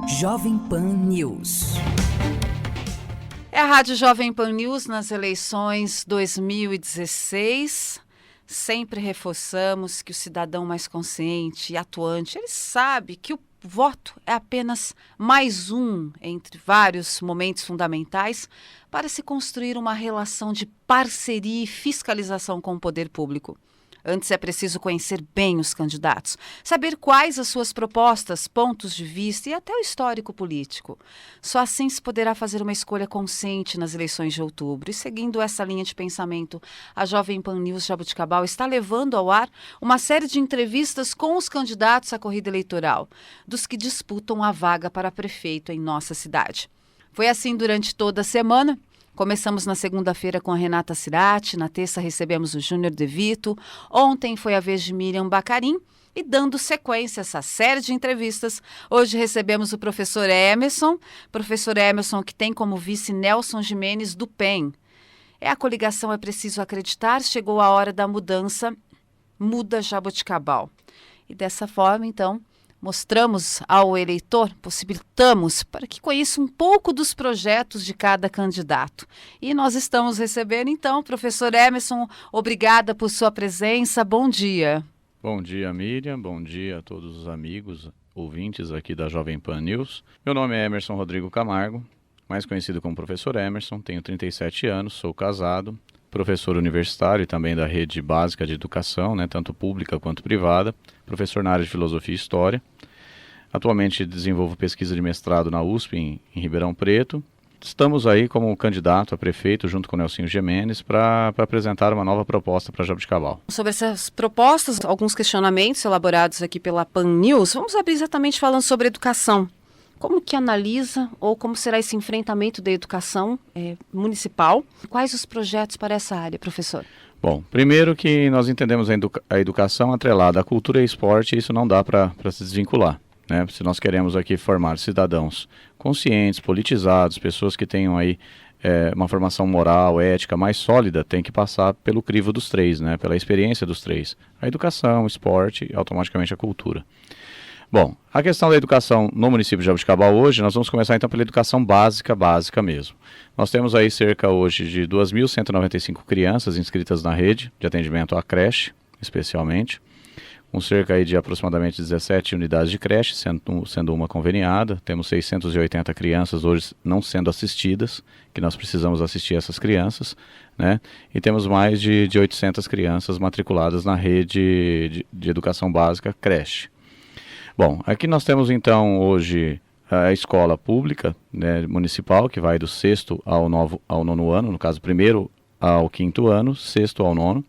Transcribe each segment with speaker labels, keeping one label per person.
Speaker 1: Jovem Pan News.
Speaker 2: É a Rádio Jovem Pan News nas eleições 2016. Sempre reforçamos que o cidadão mais consciente e atuante, ele sabe que o voto é apenas mais um entre vários momentos fundamentais para se construir uma relação de parceria e fiscalização com o poder público. Antes é preciso conhecer bem os candidatos, saber quais as suas propostas, pontos de vista e até o histórico político. Só assim se poderá fazer uma escolha consciente nas eleições de outubro. E seguindo essa linha de pensamento, a Jovem Pan News Jaboticabal está levando ao ar uma série de entrevistas com os candidatos à corrida eleitoral, dos que disputam a vaga para prefeito em nossa cidade. Foi assim durante toda a semana. Começamos na segunda-feira com a Renata Cirati, na terça recebemos o Júnior De Vito, ontem foi a vez de Miriam Bacarin e dando sequência a essa série de entrevistas, hoje recebemos o professor Emerson que tem como vice Nelson Jimenez do PEN. A coligação É Preciso Acreditar, chegou a hora da mudança, muda Jaboticabal. E dessa forma, então, mostramos ao eleitor, possibilitamos para que conheça um pouco dos projetos de cada candidato. E nós estamos recebendo, então, professor Emerson, obrigada por sua presença, bom dia.
Speaker 3: Bom dia, Miriam, bom dia a todos os amigos, ouvintes aqui da Jovem Pan News. Meu nome é Emerson Rodrigo Camargo, mais conhecido como professor Emerson, tenho 37 anos, sou casado, professor universitário e também da rede básica de educação, tanto pública quanto privada, professor na área de filosofia e história. Atualmente desenvolvo pesquisa de mestrado na USP em Ribeirão Preto. Estamos aí como candidato a prefeito junto com o Nelson Jimenez para apresentar uma nova proposta para Jaboticabal.
Speaker 2: Sobre essas propostas, alguns questionamentos elaborados aqui pela Pan News, vamos abrir exatamente falando sobre educação. Como que analisa ou como será esse enfrentamento da educação municipal? Quais os projetos para essa área, professor?
Speaker 3: Bom, primeiro que nós entendemos a educação atrelada à cultura e esporte, isso não dá para se desvincular, Se nós queremos aqui formar cidadãos conscientes, politizados, pessoas que tenham aí uma formação moral, ética mais sólida, tem que passar pelo crivo dos três, pela experiência dos três. A educação, o esporte e automaticamente a cultura. Bom, a questão da educação no município de Jaboticabal hoje, nós vamos começar então pela educação básica mesmo. Nós temos aí cerca hoje de 2.195 crianças inscritas na rede de atendimento à creche, especialmente, com cerca aí de aproximadamente 17 unidades de creche, sendo uma conveniada. Temos 680 crianças hoje não sendo assistidas, que nós precisamos assistir essas crianças, E temos mais de 800 crianças matriculadas na rede de educação básica creche. Bom, aqui nós temos então hoje a escola pública municipal, que vai do 6º ao 9º ano, no caso 1º ao 5º ano, 6º ao 9º,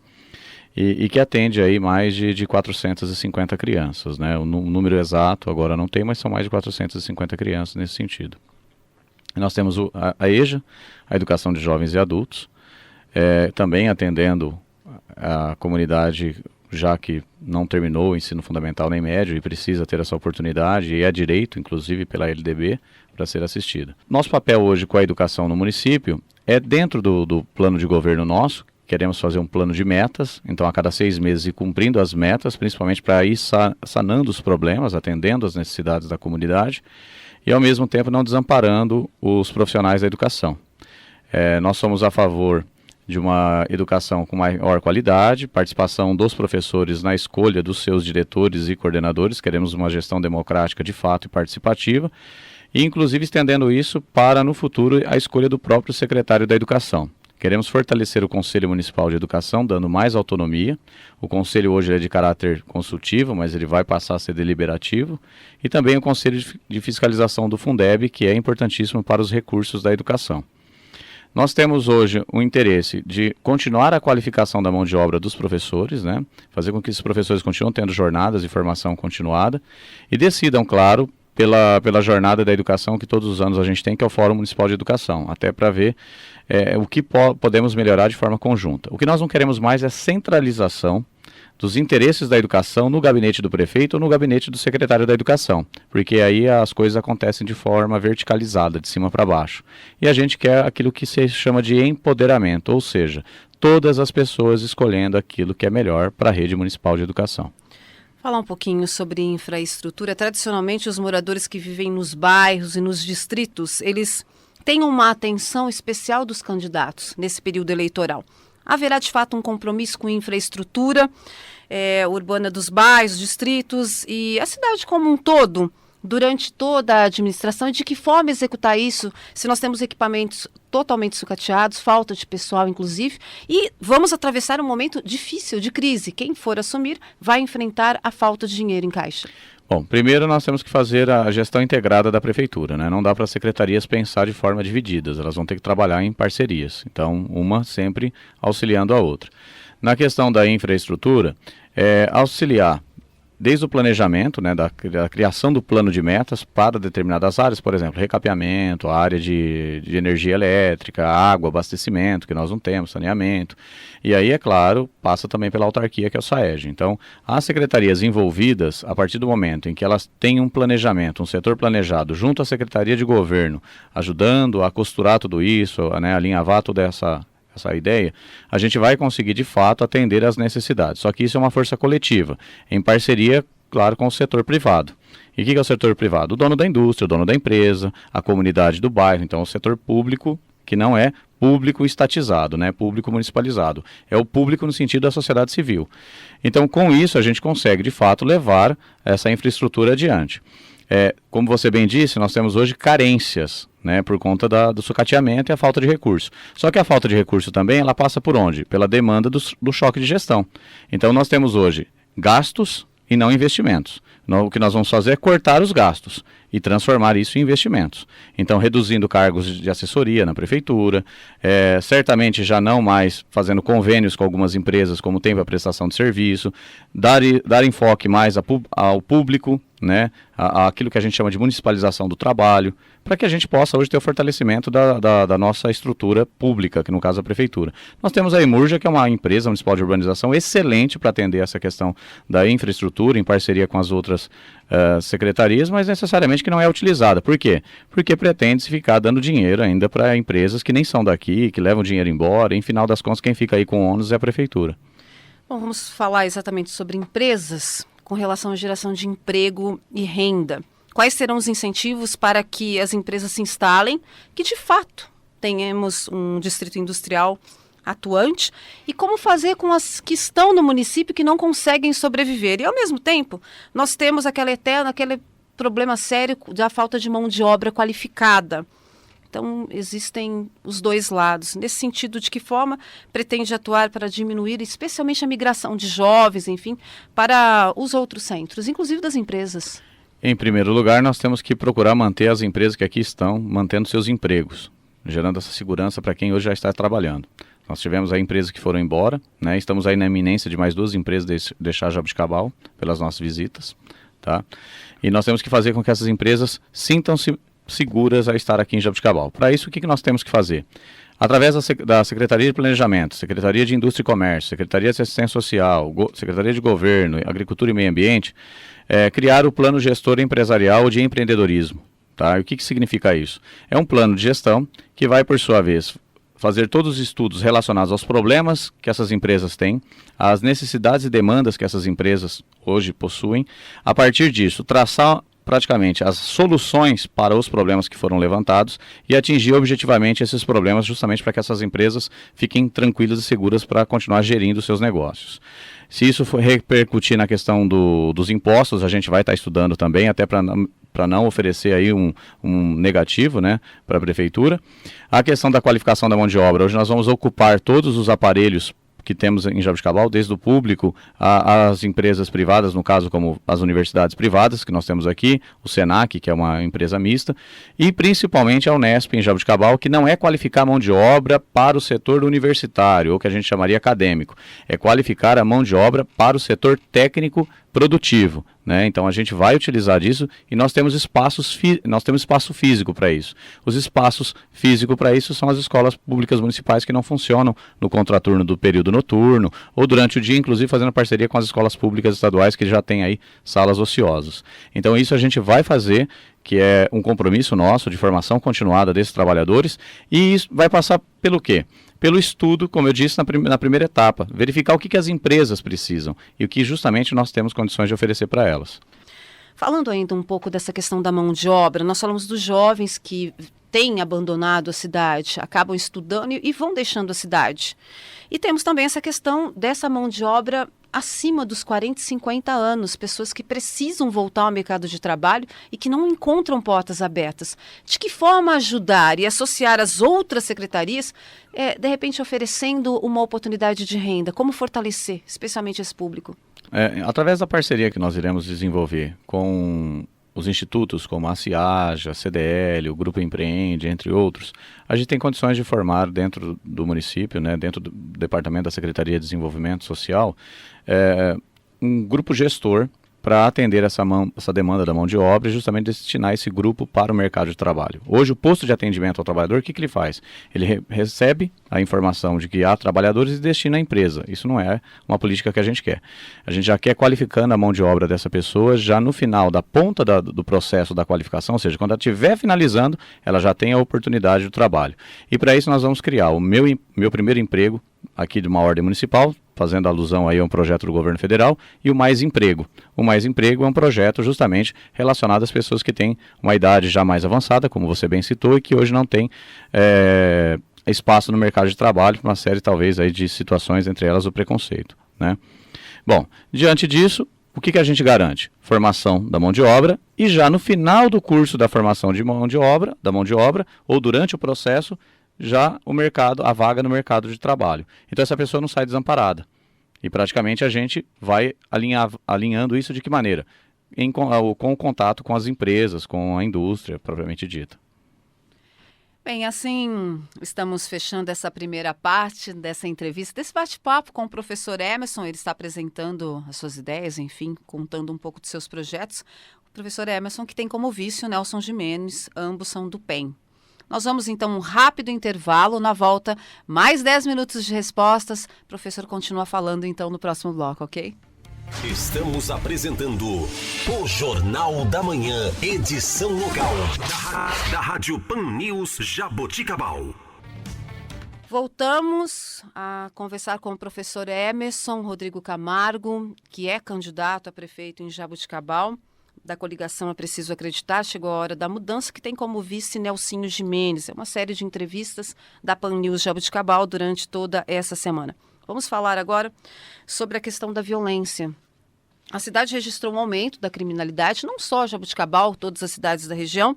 Speaker 3: e que atende aí mais de 450 crianças, O número exato agora não tem, mas são mais de 450 crianças nesse sentido. E nós temos a EJA, a Educação de Jovens e Adultos, também atendendo a comunidade, já que não terminou o ensino fundamental nem médio e precisa ter essa oportunidade, e é direito, inclusive pela LDB, para ser assistida. Nosso papel hoje com a educação no município é dentro do plano de governo nosso. Queremos fazer um plano de metas, então a cada 6 meses ir cumprindo as metas, principalmente para ir sanando os problemas, atendendo as necessidades da comunidade e ao mesmo tempo não desamparando os profissionais da educação. Nós somos a favor de uma educação com maior qualidade, participação dos professores na escolha dos seus diretores e coordenadores. Queremos uma gestão democrática de fato e participativa, e inclusive estendendo isso para no futuro a escolha do próprio secretário da Educação. Queremos fortalecer o Conselho Municipal de Educação, dando mais autonomia. O Conselho hoje é de caráter consultivo, mas ele vai passar a ser deliberativo. E também o Conselho de Fiscalização do Fundeb, que é importantíssimo para os recursos da educação. Nós temos hoje o interesse de continuar a qualificação da mão de obra dos professores, Fazer com que esses professores continuem tendo jornadas de formação continuada e decidam, claro, pela jornada da educação que todos os anos a gente tem, que é o Fórum Municipal de Educação, até para ver o que podemos melhorar de forma conjunta. O que nós não queremos mais é centralização dos interesses da educação no gabinete do prefeito ou no gabinete do secretário da educação, porque aí as coisas acontecem de forma verticalizada, de cima para baixo. E a gente quer aquilo que se chama de empoderamento, ou seja, todas as pessoas escolhendo aquilo que é melhor para a rede municipal de educação.
Speaker 2: Falar um pouquinho sobre infraestrutura. Tradicionalmente, os moradores que vivem nos bairros e nos distritos, eles têm uma atenção especial dos candidatos nesse período eleitoral. Haverá, de fato, um compromisso com infraestrutura urbana dos bairros, distritos e a cidade como um todo, durante toda a administração, e de que forma executar isso, se nós temos equipamentos totalmente sucateados, falta de pessoal, inclusive, e vamos atravessar um momento difícil de crise. Quem for assumir vai enfrentar a falta de dinheiro em caixa.
Speaker 3: Bom, primeiro nós temos que fazer a gestão integrada da prefeitura, né? Não dá para as secretarias pensar de forma divididas, elas vão ter que trabalhar em parcerias. Então, uma sempre auxiliando a outra. Na questão da infraestrutura, auxiliar desde o planejamento, né, da criação do plano de metas para determinadas áreas, por exemplo, recapeamento, a área de energia elétrica, água, abastecimento, que nós não temos, saneamento. E aí, é claro, passa também pela autarquia, que é o SAEG. Então, as secretarias envolvidas, a partir do momento em que elas têm um planejamento, um setor planejado, junto à Secretaria de Governo, ajudando a costurar tudo isso, né, alinhavar toda essa ideia, a gente vai conseguir de fato atender às necessidades. Só que isso é uma força coletiva, em parceria, claro, com o setor privado. E o que é o setor privado? O dono da indústria, o dono da empresa, a comunidade do bairro. Então, o setor público, que não é público estatizado, né? Público municipalizado. É o público no sentido da sociedade civil. Então, com isso, a gente consegue, de fato, levar essa infraestrutura adiante. Como você bem disse, nós temos hoje carências, né, por conta do sucateamento e a falta de recurso. Só que a falta de recurso também, ela passa por onde? Pela demanda do choque de gestão. Então nós temos hoje gastos e não investimentos. O que nós vamos fazer é cortar os gastos e transformar isso em investimentos. Então, reduzindo cargos de assessoria na prefeitura, certamente já não mais fazendo convênios com algumas empresas, como tem para prestação de serviço, dar enfoque mais ao público, né, aquilo que a gente chama de municipalização do trabalho, para que a gente possa hoje ter o fortalecimento da nossa estrutura pública, que no caso é a prefeitura. Nós temos a Imurja, que é uma empresa municipal de urbanização excelente para atender essa questão da infraestrutura, em parceria com as outras secretarias, mas necessariamente que não é utilizada. Por quê? Porque pretende-se ficar dando dinheiro ainda para empresas que nem são daqui, que levam dinheiro embora, e, em final das contas, quem fica aí com o ônus é a prefeitura.
Speaker 2: Bom, vamos falar exatamente sobre empresas com relação à geração de emprego e renda. Quais serão os incentivos para que as empresas se instalem, que de fato tenhamos um distrito industrial atuante, e como fazer com as que estão no município que não conseguem sobreviver. E ao mesmo tempo, nós temos aquele problema sério da falta de mão de obra qualificada. Então, existem os dois lados. Nesse sentido, de que forma pretende atuar para diminuir, especialmente a migração de jovens, enfim, para os outros centros, inclusive das empresas?
Speaker 3: Em primeiro lugar, nós temos que procurar manter as empresas que aqui estão, mantendo seus empregos, gerando essa segurança para quem hoje já está trabalhando. Nós tivemos aí empresas que foram embora, né? Estamos aí na iminência de mais 2 empresas deixar Jabuticabal, pelas nossas visitas, tá? E nós temos que fazer com que essas empresas sintam-se seguras a estar aqui em Jabuticabal. Para isso, o que nós temos que fazer? Através da Secretaria de Planejamento, Secretaria de Indústria e Comércio, Secretaria de Assistência Social, Secretaria de Governo, Agricultura e Meio Ambiente, criar o Plano Gestor Empresarial de Empreendedorismo. Tá? E o que significa isso? É um plano de gestão que vai, por sua vez, fazer todos os estudos relacionados aos problemas que essas empresas têm, às necessidades e demandas que essas empresas hoje possuem. A partir disso, traçar praticamente as soluções para os problemas que foram levantados e atingir objetivamente esses problemas, justamente para que essas empresas fiquem tranquilas e seguras para continuar gerindo seus negócios. Se isso for repercutir na questão dos impostos, a gente vai estar estudando também, até para não oferecer aí um negativo, né, para a prefeitura. A questão da qualificação da mão de obra, hoje nós vamos ocupar todos os aparelhos que temos em Jabuticabal, desde o público às empresas privadas, no caso como as universidades privadas que nós temos aqui, o Senac, que é uma empresa mista, e principalmente a Unesp em Jabuticabal, que não é qualificar a mão de obra para o setor universitário, ou que a gente chamaria acadêmico, é qualificar a mão de obra para o setor técnico produtivo, né? Então a gente vai utilizar isso e nós temos espaço físico para isso. Os espaços físicos para isso são as escolas públicas municipais que não funcionam no contraturno do período noturno ou durante o dia, inclusive fazendo parceria com as escolas públicas estaduais que já têm aí salas ociosas. Então isso a gente vai fazer, que é um compromisso nosso de formação continuada desses trabalhadores, e isso vai passar pelo quê? pelo estudo, como eu disse na primeira etapa, verificar o que as empresas precisam e o que justamente nós temos condições de oferecer para elas.
Speaker 2: Falando ainda um pouco dessa questão da mão de obra, nós falamos dos jovens que têm abandonado a cidade, acabam estudando e vão deixando a cidade. E temos também essa questão dessa mão de obra acima dos 40 e 50 anos, pessoas que precisam voltar ao mercado de trabalho e que não encontram portas abertas. De que forma ajudar e associar as outras secretarias, de repente oferecendo uma oportunidade de renda? Como fortalecer, especialmente esse público?
Speaker 3: Através da parceria que nós iremos desenvolver com os institutos como a CIAJA, a CDL, o Grupo Empreende, entre outros, a gente tem condições de formar dentro do município, né, dentro do Departamento da Secretaria de Desenvolvimento Social, um grupo gestor para atender essa demanda da mão de obra e justamente destinar esse grupo para o mercado de trabalho. Hoje, o posto de atendimento ao trabalhador, o que ele faz? Ele recebe a informação de que há trabalhadores e destina à empresa. Isso não é uma política que a gente quer. A gente já quer qualificando a mão de obra dessa pessoa já no final da ponta do processo da qualificação, ou seja, quando ela estiver finalizando, ela já tem a oportunidade do trabalho. E para isso nós vamos criar o meu primeiro emprego aqui de uma ordem municipal, fazendo alusão aí a um projeto do governo federal, e o Mais Emprego. O Mais Emprego é um projeto justamente relacionado às pessoas que têm uma idade já mais avançada, como você bem citou, e que hoje não tem espaço no mercado de trabalho, por uma série talvez aí de situações, entre elas o preconceito, né? Bom, diante disso, o que a gente garante? Formação da mão de obra, e já no final do curso da formação da mão de obra, ou durante o processo, já a vaga no mercado de trabalho. Então essa pessoa não sai desamparada. E praticamente a gente vai alinhando isso de que maneira? Com o contato com as empresas, com a indústria propriamente dita.
Speaker 2: Bem, assim, estamos fechando essa primeira parte dessa entrevista, desse bate-papo com o professor Emerson. Ele está apresentando as suas ideias, enfim, contando um pouco de seus projetos. O professor Emerson, que tem como vice o Nelson Gimenez, ambos são do PEN. Nós vamos, então, um rápido intervalo. Na volta, mais 10 minutos de respostas. O professor continua falando, então, no próximo bloco, ok?
Speaker 4: Estamos apresentando o Jornal da Manhã, edição local, da Rádio Pan News Jaboticabal.
Speaker 2: Voltamos a conversar com o professor Emerson Rodrigo Camargo, que é candidato a prefeito em Jaboticabal. Da coligação É Preciso Acreditar, chegou a hora da mudança, que tem como vice Nelsinho Gimenez. É uma série de entrevistas da Pan News Jaboticabal durante toda essa semana. Vamos falar agora sobre a questão da violência. A cidade registrou um aumento da criminalidade, não só Jaboticabal, todas as cidades da região,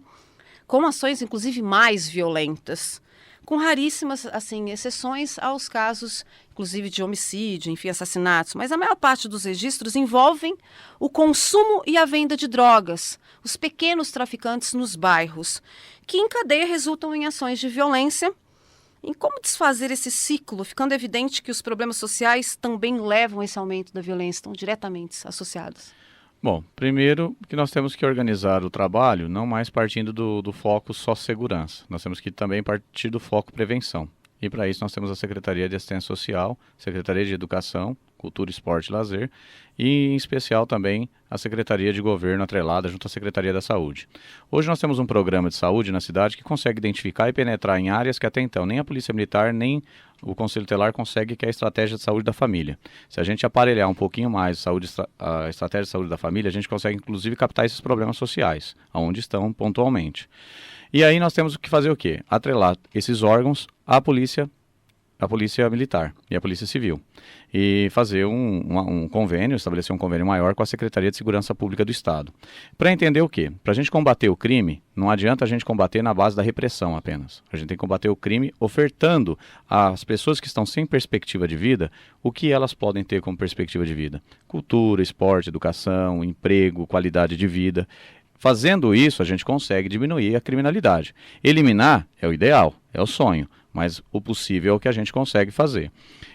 Speaker 2: com ações inclusive mais violentas, com raríssimas exceções aos casos, inclusive de homicídio, enfim, assassinatos. Mas a maior parte dos registros envolvem o consumo e a venda de drogas, os pequenos traficantes nos bairros, que em cadeia resultam em ações de violência. E como desfazer esse ciclo, ficando evidente que os problemas sociais também levam a esse aumento da violência, estão diretamente associados?
Speaker 3: Bom, primeiro que nós temos que organizar o trabalho não mais partindo do foco só segurança. Nós temos que também partir do foco prevenção. E para isso nós temos a Secretaria de Assistência Social, Secretaria de Educação, Cultura, Esporte e Lazer e, em especial, também a Secretaria de Governo atrelada junto à Secretaria da Saúde. Hoje nós temos um programa de saúde na cidade que consegue identificar e penetrar em áreas que até então nem a Polícia Militar nem o Conselho Tutelar consegue, que é a estratégia de saúde da família. Se a gente aparelhar um pouquinho mais a estratégia de saúde da família, a gente consegue inclusive captar esses problemas sociais, onde estão pontualmente. E aí nós temos que fazer o quê? Atrelar esses órgãos à polícia Militar e à Polícia Civil. E fazer um convênio, estabelecer um convênio maior com a Secretaria de Segurança Pública do Estado. Para entender o quê? Para a gente combater o crime, não adianta a gente combater na base da repressão apenas. A gente tem que combater o crime ofertando às pessoas que estão sem perspectiva de vida o que elas podem ter como perspectiva de vida. Cultura, esporte, educação, emprego, qualidade de vida. Fazendo isso, a gente consegue diminuir a criminalidade. Eliminar é o ideal, é o sonho, mas o possível é o que a gente consegue fazer.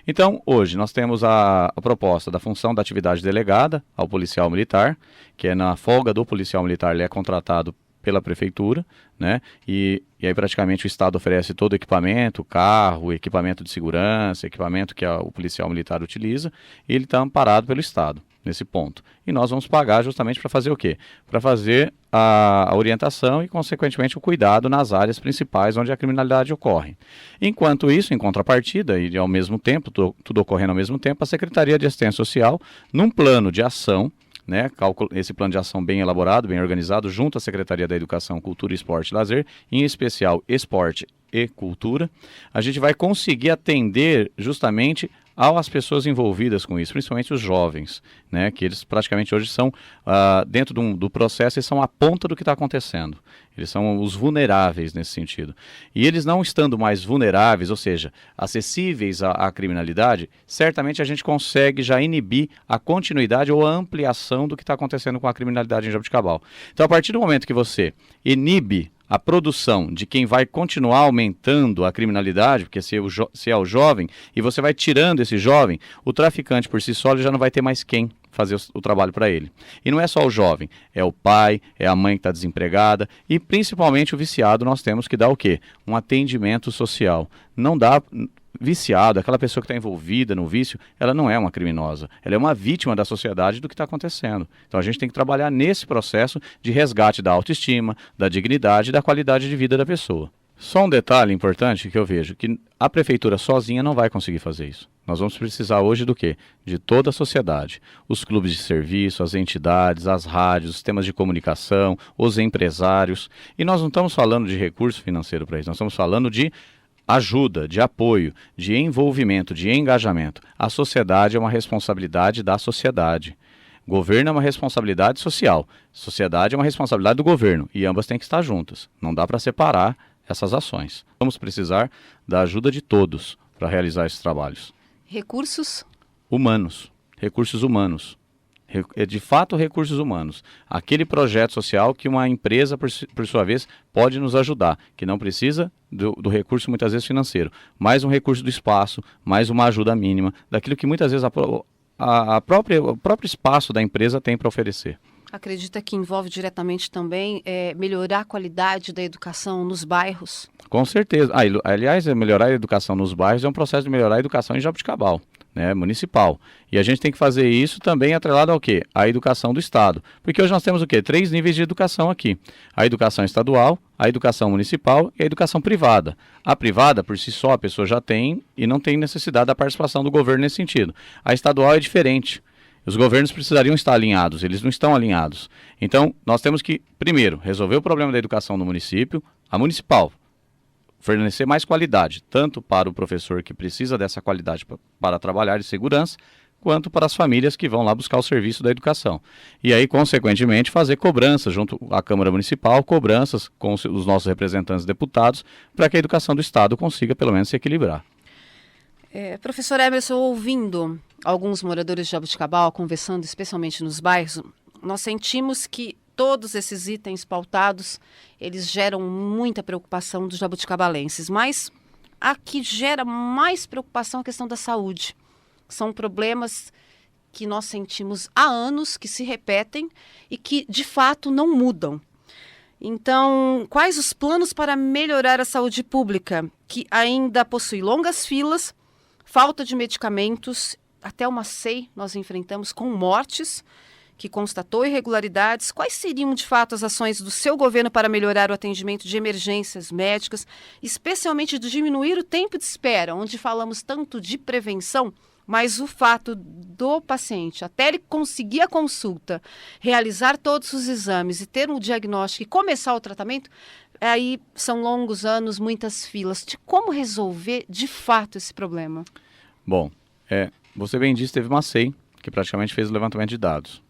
Speaker 3: Então, hoje, nós temos a proposta da função da atividade delegada ao policial militar, que é na folga do policial militar, ele é contratado pela prefeitura, né? E aí praticamente o Estado oferece todo o equipamento, carro, equipamento de segurança, equipamento que o policial militar utiliza, e ele está amparado pelo Estado. nesse ponto. E nós vamos pagar justamente para fazer o quê? Para fazer a orientação e, consequentemente, o cuidado nas áreas principais onde a criminalidade ocorre. Enquanto isso, em contrapartida, e ao mesmo tempo, tudo ocorrendo ao mesmo tempo, a Secretaria de Assistência Social, num plano de ação, né, esse plano de ação bem elaborado, bem organizado, junto à Secretaria da Educação, Cultura, Esporte e Lazer, em especial Esporte e Cultura, a gente vai conseguir atender justamente às pessoas envolvidas com isso, principalmente os jovens, né, que eles praticamente hoje são, dentro do processo, eles são a ponta do que está acontecendo. Eles são os vulneráveis nesse sentido. E eles não estando mais vulneráveis, ou seja, acessíveis à criminalidade, certamente a gente consegue já inibir a continuidade ou a ampliação do que está acontecendo com a criminalidade em Jaboticabal. Então, a partir do momento que você inibe a produção de quem vai continuar aumentando a criminalidade, porque se é o jovem, e você vai tirando esse jovem, o traficante por si só ele já não vai ter mais quem fazer o trabalho para ele. E não é só o jovem, é o pai, é a mãe que está desempregada e principalmente o viciado. Nós temos que dar o quê? Um atendimento social. Não dá... Viciado, aquela pessoa que está envolvida no vício, ela não é uma criminosa, ela é uma vítima da sociedade do que está acontecendo. Então a gente tem que trabalhar nesse processo de resgate da autoestima, da dignidade e da qualidade de vida da pessoa. Só um detalhe importante que eu vejo, que a prefeitura sozinha não vai conseguir fazer isso. Nós vamos precisar hoje do quê? De toda a sociedade, os clubes de serviço, as entidades, as rádios, os sistemas de comunicação, os empresários. E nós não estamos falando de recurso financeiro para isso, nós estamos falando de ajuda, de apoio, de envolvimento, de engajamento. A sociedade é uma responsabilidade da sociedade. Governo é uma responsabilidade social. Sociedade é uma responsabilidade do governo. E ambas têm que estar juntas. Não dá para separar essas ações. Vamos precisar da ajuda de todos para realizar esses trabalhos.
Speaker 2: Recursos?
Speaker 3: Humanos. Recursos humanos. De fato, recursos humanos. Aquele projeto social que uma empresa, por sua vez, pode nos ajudar, que não precisa do recurso, muitas vezes, financeiro, mais um recurso do espaço, mais uma ajuda mínima, daquilo que muitas vezes o próprio espaço da empresa tem para oferecer.
Speaker 2: Acredita que envolve diretamente também melhorar a qualidade da educação nos bairros?
Speaker 3: Com certeza. Aliás, melhorar a educação nos bairros é um processo de melhorar a educação em Jaboticabal, né, municipal. E a gente tem que fazer isso também atrelado ao quê? À educação do Estado. Porque hoje nós temos o quê? 3 níveis de educação aqui. A educação estadual, a educação municipal e a educação privada. A privada, por si só, a pessoa já tem e não tem necessidade da participação do governo nesse sentido. A estadual é diferente. Os governos precisariam estar alinhados, eles não estão alinhados. Então, nós temos que, primeiro, resolver o problema da educação no município, a municipal, fornecer mais qualidade, tanto para o professor que precisa dessa qualidade para trabalhar de segurança, quanto para as famílias que vão lá buscar o serviço da educação. E aí, consequentemente, fazer cobranças junto à Câmara Municipal, cobranças com os nossos representantes deputados, para que a educação do Estado consiga, pelo menos, se equilibrar.
Speaker 2: Professor Emerson, ouvindo alguns moradores de Jaboticabal, conversando especialmente nos bairros, nós sentimos que todos esses itens pautados, eles geram muita preocupação dos jabuticabalenses, mas a que gera mais preocupação é a questão da saúde. São problemas que nós sentimos há anos, que se repetem e que, de fato, não mudam. Então, quais os planos para melhorar a saúde pública, que ainda possui longas filas, falta de medicamentos, até uma SEI nós enfrentamos com mortes, que constatou irregularidades. Quais seriam, de fato, as ações do seu governo para melhorar o atendimento de emergências médicas, especialmente de diminuir o tempo de espera, onde falamos tanto de prevenção, mas o fato do paciente, até ele conseguir a consulta, realizar todos os exames e ter um diagnóstico e começar o tratamento, aí são longos anos, muitas filas. De como resolver, de fato, esse problema?
Speaker 3: Bom, você bem disse, teve uma SEI que praticamente fez o levantamento de dados.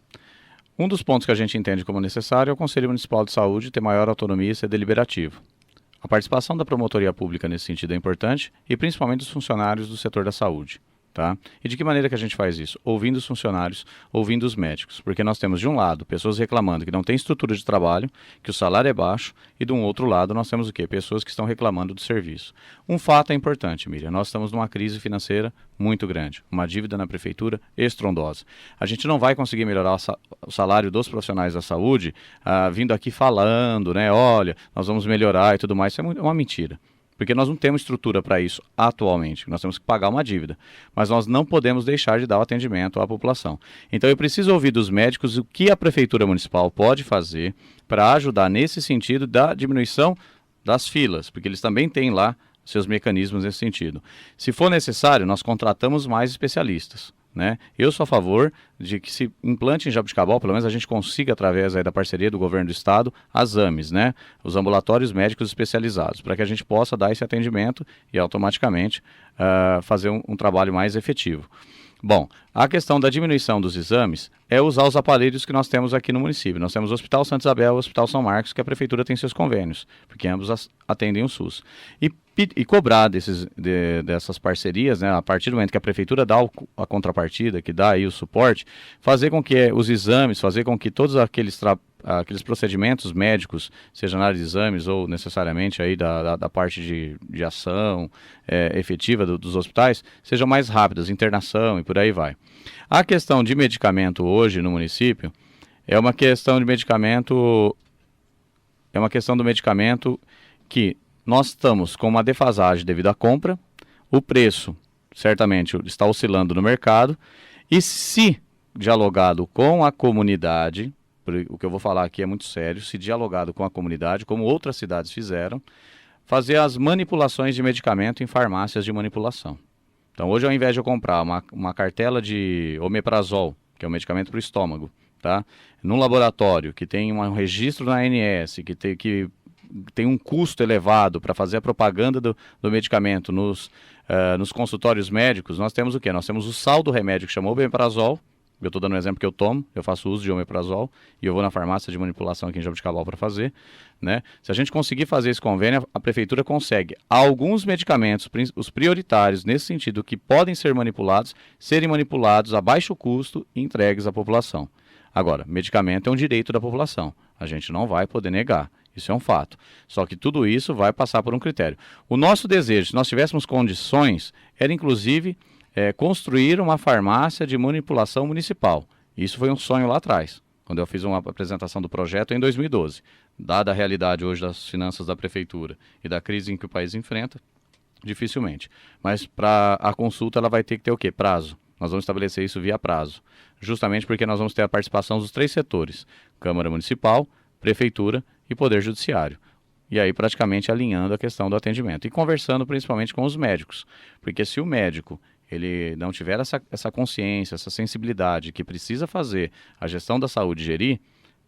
Speaker 3: Um dos pontos que a gente entende como necessário é o Conselho Municipal de Saúde ter maior autonomia e ser deliberativo. A participação da promotoria pública nesse sentido é importante e principalmente dos funcionários do setor da saúde. Tá? E de que maneira que a gente faz isso? Ouvindo os funcionários, ouvindo os médicos. Porque nós temos, de um lado, pessoas reclamando que não tem estrutura de trabalho, que o salário é baixo, e de um outro lado nós temos o quê? Pessoas que estão reclamando do serviço. Um fato é importante, Miriam, nós estamos numa crise financeira muito grande, uma dívida na prefeitura estrondosa. A gente não vai conseguir melhorar o salário dos profissionais da saúde vindo aqui falando, né? Olha, nós vamos melhorar e tudo mais, isso é uma mentira. porque nós não temos estrutura para isso atualmente, nós temos que pagar uma dívida, mas nós não podemos deixar de dar o atendimento à população. Então eu preciso ouvir dos médicos o que a Prefeitura Municipal pode fazer para ajudar nesse sentido da diminuição das filas, porque eles também têm lá seus mecanismos nesse sentido. Se for necessário, nós contratamos mais especialistas. Né? Eu sou a favor de que se implante em Jaboticabal, pelo menos a gente consiga, através aí da parceria do governo do estado, as AMEs, né? Os ambulatórios médicos especializados, para que a gente possa dar esse atendimento e automaticamente fazer um trabalho mais efetivo. Bom, a questão da diminuição dos exames é usar os aparelhos que nós temos aqui no município. Nós temos o Hospital Santa Isabel e o Hospital São Marcos, que a Prefeitura tem seus convênios, porque ambos atendem o SUS. E cobrar dessas parcerias, né, a partir do momento que a Prefeitura dá a contrapartida, que dá aí o suporte, fazer com que os exames, fazer com que todos aqueles procedimentos médicos, seja na área de exames ou necessariamente aí da parte de ação efetiva dos hospitais, sejam mais rápidas, internação e por aí vai. A questão de medicamento hoje no município é uma questão do medicamento que nós estamos com uma defasagem devido à compra, o preço certamente está oscilando no mercado, e se dialogado com a comunidade, o que eu vou falar aqui é muito sério, se dialogado com a comunidade, como outras cidades fizeram, fazer as manipulações de medicamento em farmácias de manipulação. Então hoje, ao invés de eu comprar uma cartela de omeprazol, que é um medicamento para o estômago, tá? Num laboratório que tem um registro na ANS, que tem um custo elevado para fazer a propaganda do medicamento nos consultórios médicos, nós temos o quê? Nós temos o sal do remédio que chamou omeprazol. Eu estou dando um exemplo que eu tomo, eu faço uso de omeprazol e eu vou na farmácia de manipulação aqui em Jaboticabal para fazer, né? Se a gente conseguir fazer esse convênio, a Prefeitura consegue alguns medicamentos, os prioritários nesse sentido, que podem ser manipulados, serem manipulados a baixo custo e entregues à população. Agora, medicamento é um direito da população, a gente não vai poder negar. Isso é um fato. Só que tudo isso vai passar por um critério. O nosso desejo, se nós tivéssemos condições, era inclusive construir uma farmácia de manipulação municipal. Isso foi um sonho lá atrás, quando eu fiz uma apresentação do projeto em 2012. Dada a realidade hoje das finanças da Prefeitura e da crise em que o país enfrenta, dificilmente. Mas para a consulta ela vai ter que ter o quê? Prazo. Nós vamos estabelecer isso via prazo. Justamente porque nós vamos ter a participação dos 3 setores. Câmara Municipal, Prefeitura e Poder Judiciário. E aí praticamente alinhando a questão do atendimento. E conversando principalmente com os médicos. Porque se o médico ele não tiver essa consciência, essa sensibilidade que precisa fazer a gestão da saúde gerir,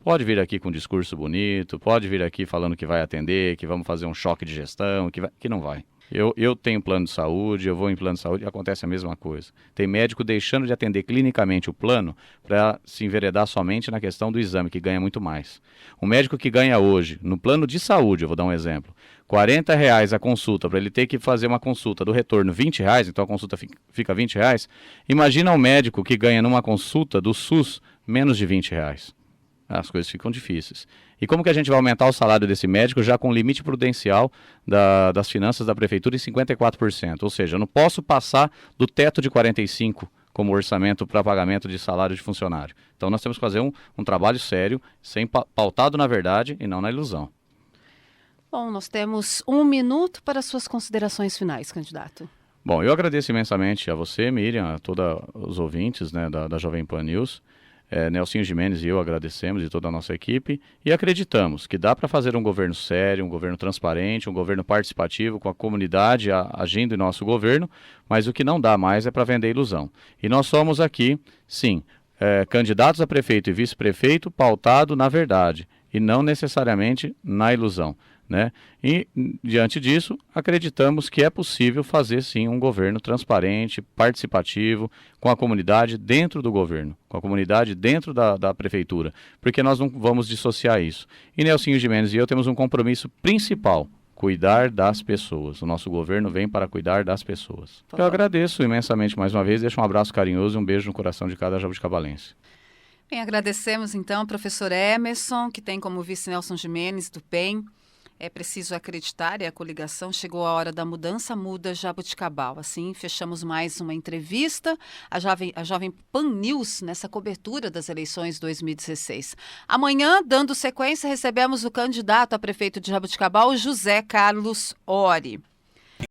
Speaker 3: pode vir aqui com um discurso bonito, pode vir aqui falando que vai atender, que vamos fazer um choque de gestão, que não vai. Eu tenho plano de saúde, eu vou em plano de saúde e acontece a mesma coisa. Tem médico deixando de atender clinicamente o plano para se enveredar somente na questão do exame, que ganha muito mais. Um médico que ganha hoje, no plano de saúde, eu vou dar um exemplo, R$40 a consulta, para ele ter que fazer uma consulta do retorno R$20, então a consulta fica R$20, imagina um médico que ganha numa consulta do SUS menos de R$20. As coisas ficam difíceis. E como que a gente vai aumentar o salário desse médico já com limite prudencial das finanças da Prefeitura em 54%? Ou seja, eu não posso passar do teto de 45% como orçamento para pagamento de salário de funcionário. Então nós temos que fazer um trabalho sério, pautado na verdade e não na ilusão.
Speaker 2: Bom, nós temos 1 minuto para suas considerações finais, candidato.
Speaker 3: Bom, eu agradeço imensamente a você, Miriam, a todos os ouvintes, né, da Jovem Pan News. Nelsinho Gimenez e eu agradecemos, e toda a nossa equipe, e acreditamos que dá para fazer um governo sério, um governo transparente, um governo participativo, com a comunidade agindo em nosso governo, mas o que não dá mais é para vender ilusão. E nós somos aqui, sim, candidatos a prefeito e vice-prefeito pautado na verdade, e não necessariamente na ilusão. Né? E, diante disso, acreditamos que é possível fazer, sim, um governo transparente, participativo, com a comunidade dentro do governo, com a comunidade dentro da prefeitura, porque nós não vamos dissociar isso. E Nelsinho Gimenez e eu temos um compromisso principal, cuidar das pessoas. O nosso governo vem para cuidar das pessoas. Eu agradeço imensamente mais uma vez, deixo um abraço carinhoso e um beijo no coração de cada jabuticabalense.
Speaker 2: Bem, agradecemos então ao professor Emerson, que tem como vice Nelson Gimenez, do PEN. É preciso acreditar, e a coligação chegou a hora da mudança, muda Jaboticabal. Assim, fechamos mais uma entrevista, a Jovem Pan News, nessa cobertura das eleições 2016. Amanhã, dando sequência, recebemos o candidato a prefeito de Jaboticabal, José Carlos Ori.